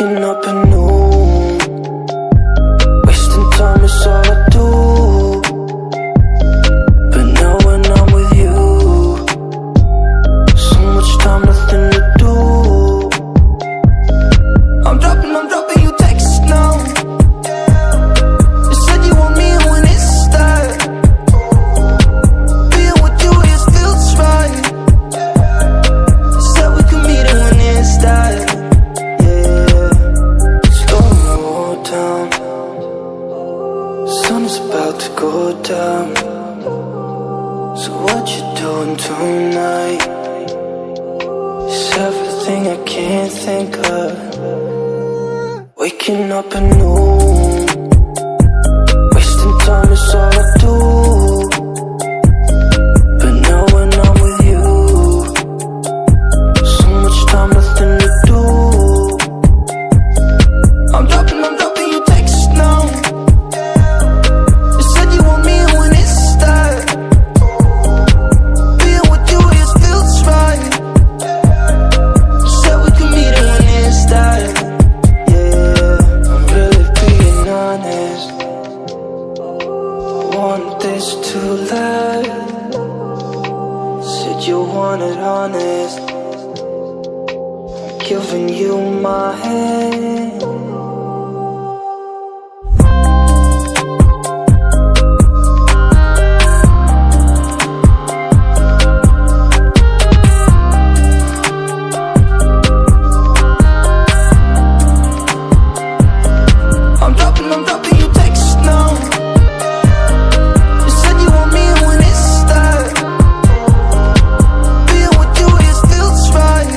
Waking up anew, wasting time is all I do. But now when I'm with you, so much time, nothing to do. I'm dropping you texts now. You said you want me when it's that. Being with you, it feels right. You said we could meet it when it's that. Sun is about to go down. So what you doing tonight? It's everything I can't think of. Waking up anew, wasting time is all I do. But now when I'm with you, so much time, nothing to do. I'm dropping you texts now. You said you want me when it's that. Being with you, it feels right. You said we could meet it when it's that. Yeah, I'm really being honest. I want this to last. Said you want it honest. I'm giving you my hand. I'm dropping you texts now. You said you want me when it's that. Being with you, it feels right.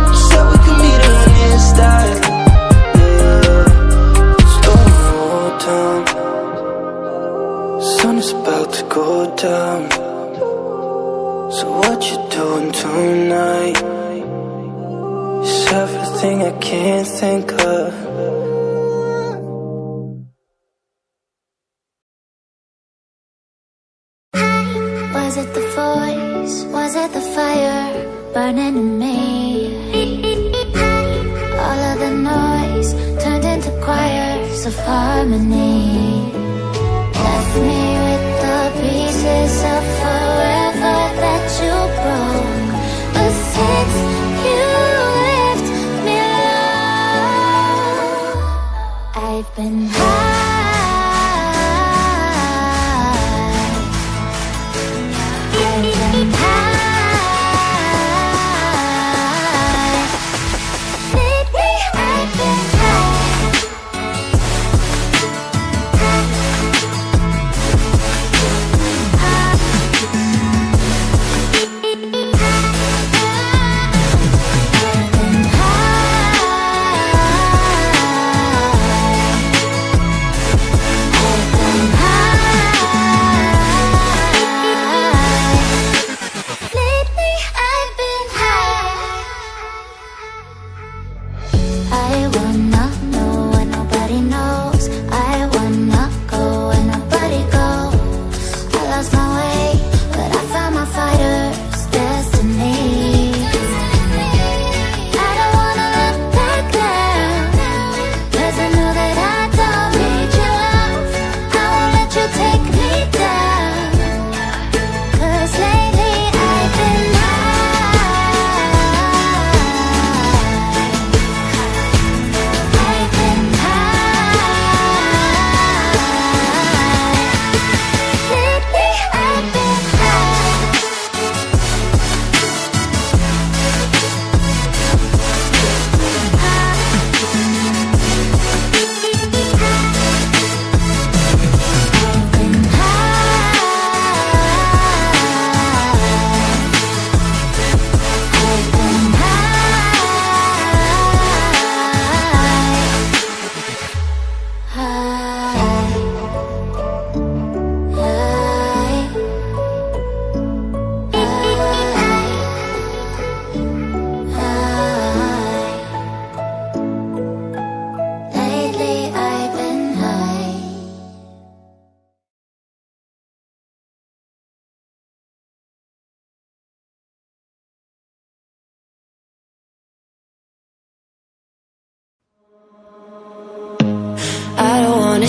You said we could meet it when it's that. Yeah, slow down. Sun is about to go down. So what you doing tonight? It's everything I can't think of. Was it the voice? Was it the fire burning in me? All of the noise turned into choirs of harmony. Left me with the pieces of forever that you broke. But since you left me alone, I've been high. Lately I've been high.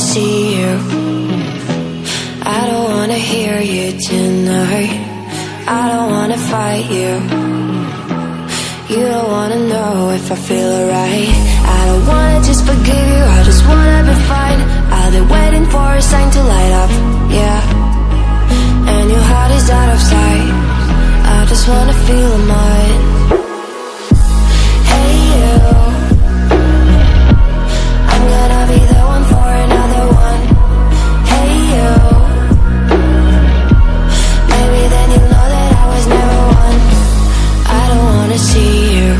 see you. I don't wanna hear you tonight. I don't wanna fight you. You don't wanna know if I feel alright. I don't wanna just forgive you, I just wanna be fine. I've been waiting for a sign to light up, yeah. And your heart is out of sight. I just wanna feel mine. Hey you, I'm gonna be the one for another one. Hey you, maybe then you'll know that I was never one. I don't wanna see you,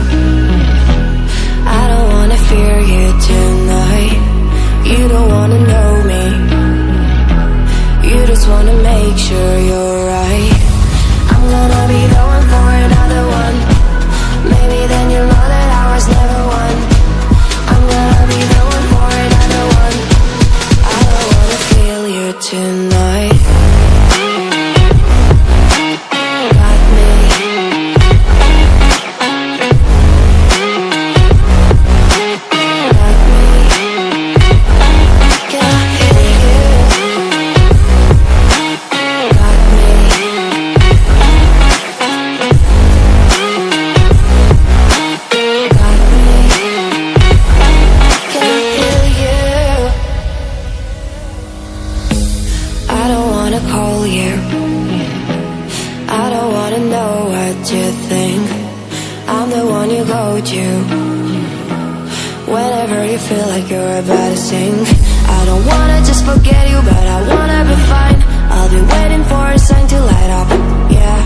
I don't wanna fear you tonight. You don't wanna know me, you just wanna make sure you're right. I'm gonna be the one for another one. Maybe then you'll know that I was never one. I'm gonna be the one for another one. I don't wanna feel you tonight. Got me. Got me. Can I hear you? Got me. Got me. Can I hear you? I don't wanna call you. I don't wanna know what you think. I'm the one you go to whenever you feel like you're about to sink. I don't wanna just forget you, but I wanna be fine. I'll be waiting for a sign to light up, yeah.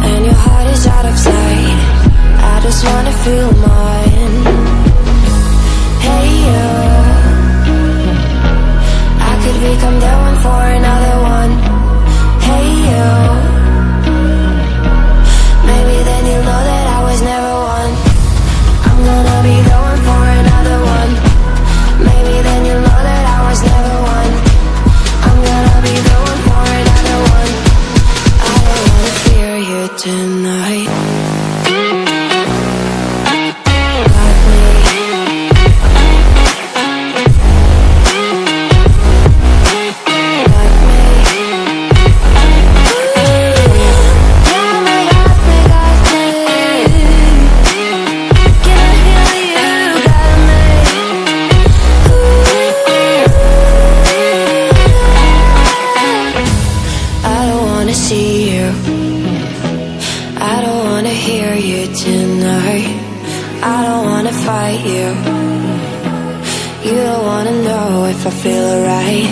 And your heart is out of sight. I just wanna feel mine. Hey you, I could become the one for another one. Hey you, maybe then you'll know that I was never one. I'm gonna be the one for another one. Maybe then you'll know that I was never one. I'm gonna be the one for another one. I don't wanna fear you tonight. Got me. Got me. Got me, got me, got me. Can I hear you? Got me. I don't wanna see you, I don't wanna hear you tonight. I don't wanna fight you. You don't wanna know if I feel alright.